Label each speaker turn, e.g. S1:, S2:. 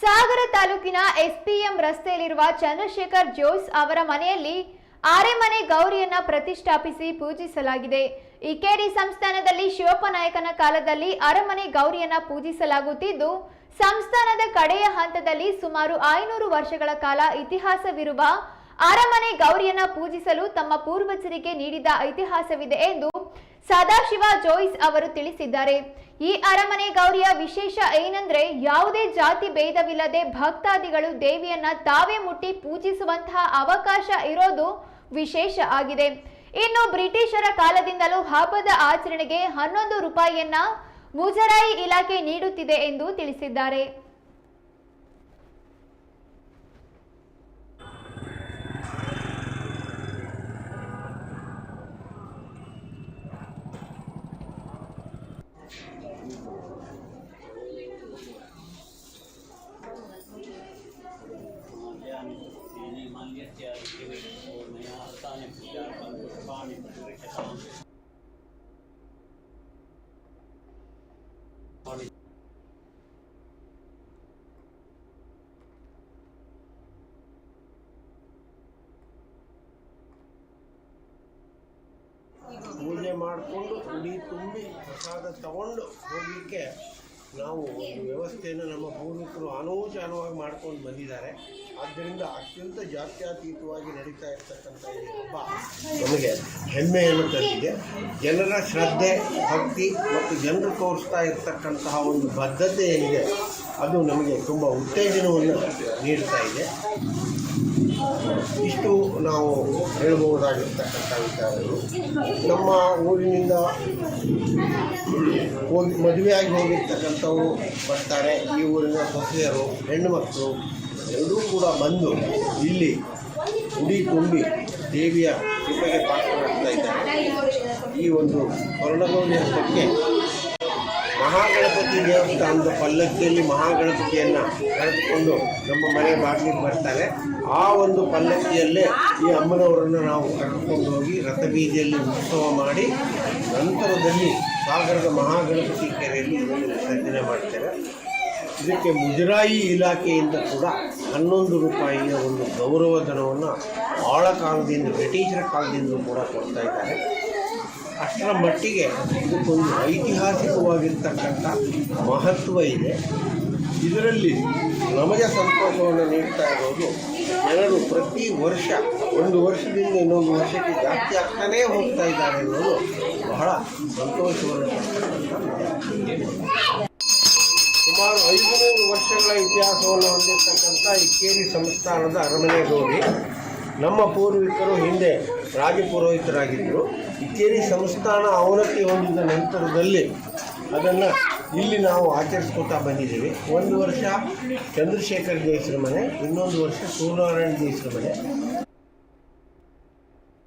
S1: ಸಾಗರ ತಾಲೂಕಿನ ಎಸ್ಪಿಎಂ ರಸ್ತೆಯಲ್ಲಿರುವ ಚಂದ್ರಶೇಖರ್ ಜೋಸ್ ಅವರ ಮನೆಯಲ್ಲಿ ಆರೆಮನೆ ಗೌರಿಯನ್ನ ಪ್ರತಿಷ್ಠಾಪಿಸಿ ಪೂಜಿಸಲಾಗಿದೆ. ಇಕೇರಿ ಸಂಸ್ಥಾನದಲ್ಲಿ ಶಿವಪ್ಪನಾಯಕನ ಕಾಲದಲ್ಲಿ ಅರಮನೆ ಗೌರಿಯನ್ನ ಪೂಜಿಸಲಾಗುತ್ತಿದ್ದು, ಸಂಸ್ಥಾನದ ಕಡೆಯ ಹಂತದಲ್ಲಿ ಸುಮಾರು 500 ವರ್ಷಗಳ ಕಾಲ ಇತಿಹಾಸವಿರುವ ಅರಮನೆ ಗೌರಿಯನ್ನ ಪೂಜಿಸಲು ತಮ್ಮ ಪೂರ್ವಜರಿಗೆ ನೀಡಿದ ಇತಿಹಾಸವಿದೆ ಎಂದು ಸದಾಶಿವ ಜೋಯ್ಸ್ ಅವರು ತಿಳಿಸಿದ್ದಾರೆ. ಈ ಅರಮನೆ ಗೌರಿಯ ವಿಶೇಷ ಏನಂದ್ರೆ ಯಾವುದೇ ಜಾತಿ ಭೇದವಿಲ್ಲದೆ ಭಕ್ತಾದಿಗಳು ದೇವಿಯನ್ನ ತಾವೇ ಮುಟ್ಟಿ ಪೂಜಿಸುವಂತಹ ಅವಕಾಶ ಇರೋದು ವಿಶೇಷ ಆಗಿದೆ. ಇನ್ನು ಬ್ರಿಟಿಷರ ಕಾಲದಿಂದಲೂ ಹಬ್ಬದ ಆಚರಣೆಗೆ 11 ರೂಪಾಯಿಯನ್ನ ಮುಜರಾಯಿ ಇಲಾಖೆ ನೀಡುತ್ತಿದೆ ಎಂದು ತಿಳಿಸಿದ್ದಾರೆ.
S2: ಪೂಜೆ ಮಾಡಿಕೊಂಡು ಉಡಿ ತುಂಬಿ ಪ್ರಸಾದ ತಗೊಂಡು ಹೋಗಲಿಕ್ಕೆ ನಾವು ಒಂದು ವ್ಯವಸ್ಥೆಯನ್ನು ನಮ್ಮ ಪೂರ್ವಿಕರು ಅನೂಚಾನವಾಗಿ ಮಾಡ್ಕೊಂಡು ಬಂದಿದ್ದಾರೆ. ಆದ್ದರಿಂದ ಅತ್ಯಂತ ಜಾತ್ಯತೀತವಾಗಿ ನಡೀತಾ ಇರ್ತಕ್ಕಂಥ ಈ ಹಬ್ಬ ನಮಗೆ ಹೆಮ್ಮೆಯನ್ನು ತಂದಿದೆ. ಜನರ ಶ್ರದ್ಧೆ, ಭಕ್ತಿ ಮತ್ತು ಜನರು ತೋರಿಸ್ತಾ ಇರ್ತಕ್ಕಂತಹ ಒಂದು ಬದ್ಧತೆ ಏನಿದೆ ಅದು ನಮಗೆ ತುಂಬ ಉತ್ತೇಜನವನ್ನು ನೀಡ್ತಾ ಇದೆ. ಇಷ್ಟು ನಾವು ಹೇಳಬಹುದಾಗಿರ್ತಕ್ಕಂಥ ವಿಚಾರಗಳು. ನಮ್ಮ ಊರಿನಿಂದ ಮದುವೆಯಾಗಿ ಹೋಗಿರ್ತಕ್ಕಂಥವು ಬರ್ತಾರೆ. ಈ ಊರಿನ ಸೊಸೆಯರು, ಹೆಣ್ಣು ಮಕ್ಕಳು ಎಲ್ಲರೂ ಕೂಡ ಬಂದು ಇಲ್ಲಿ ಉಡಿ ತುಂಬಿ ದೇವಿಯ ಕೃಪೆಗೆ ಪಾತ್ರರಾಗ್ತಾ ಇದ್ದಾರೆ. ಈ ಒಂದು ಸ್ವರ್ಣಗೌರಿ ಹಬ್ಬಕ್ಕೆ ಮಹಾಗಣಪತಿ ದೇವಸ್ಥಾನದ ಪಲ್ಲಕ್ಕಿಯಲ್ಲಿ ಮಹಾಗಣಪತಿಯನ್ನು ಕರೆದುಕೊಂಡು ನಮ್ಮ ಮನೆ ಬಾಗಿಲಿಗೆ ಬರ್ತಾರೆ. ಆ ಒಂದು ಪಲ್ಲಕ್ಕಿಯಲ್ಲೇ ಈ ಅಮ್ಮನವರನ್ನು ನಾವು ಕರೆದುಕೊಂಡು ಹೋಗಿ ರಥಬೀದಿಯಲ್ಲಿ ಉತ್ಸವ ಮಾಡಿ ನಂತರದಲ್ಲಿ ಸಾಗರದ ಮಹಾಗಣಪತಿ ಕೆರೆಯಲ್ಲಿ ವಿಸರ್ಜನೆ ಮಾಡ್ತೇವೆ. ಇದಕ್ಕೆ ಮುಜರಾಯಿ ಇಲಾಖೆಯಿಂದ ಕೂಡ 11 ರೂಪಾಯಿಯ ಒಂದು ಗೌರವಧನವನ್ನು ಆಳ ಕಾಲದಿಂದ, ಬ್ರಿಟಿಷರ ಕಾಲದಿಂದ ಕೂಡ ಕೊಡ್ತಾ ಇದ್ದಾರೆ. ಅಷ್ಟರ ಮಟ್ಟಿಗೆ ಇದಕ್ಕೊಂದು ಐತಿಹಾಸಿಕವಾಗಿರ್ತಕ್ಕಂಥ ಮಹತ್ವ ಇದೆ. ಇದರಲ್ಲಿ ನಮಗೆ ಸಂತೋಷವನ್ನು ನೀಡ್ತಾ ಇರೋದು ಜನರು ಪ್ರತಿ ವರ್ಷ ಒಂದು ವರ್ಷದಿಂದ ಇನ್ನೊಂದು ವರ್ಷಕ್ಕೆ ಜಾಸ್ತಿ ಆಗ್ತಾನೇ ಹೋಗ್ತಾ ಇದ್ದಾರೆ ಅನ್ನೋದು ಬಹಳ ಸಂತೋಷವನ್ನು ಸುಮಾರು 500 ವರ್ಷಗಳ ಇತಿಹಾಸವನ್ನು ಹೊಂದಿರತಕ್ಕಂಥ ಇಕ್ಕೇರಿ ಸಂಸ್ಥಾನದ ಅರಮನೆ ಗೌರಿ ನಮ್ಮ ಪೂರ್ವಿಕರು ಹಿಂದೆ ರಾಜಪುರೋಹಿತರಾಗಿದ್ದರು. ಇಕ್ಕೇರಿ ಸಂಸ್ಥಾನ ಅವನತಿ ಹೊಂದಿದ ನಂತರದಲ್ಲಿ ಅದನ್ನು ಇಲ್ಲಿ ನಾವು ಆಚರಿಸ್ಕೊತಾ ಬಂದಿದ್ದೀವಿ. ಒಂದು ವರ್ಷ ಚಂದ್ರಶೇಖರ್ ಜೋಯ್ಸ್ರ ಮನೆ, ಇನ್ನೊಂದು ವರ್ಷ ಸೂರ್ಯನಾರಾಯಣ ಜೋಯ್ಸ್ರ ಮನೆ.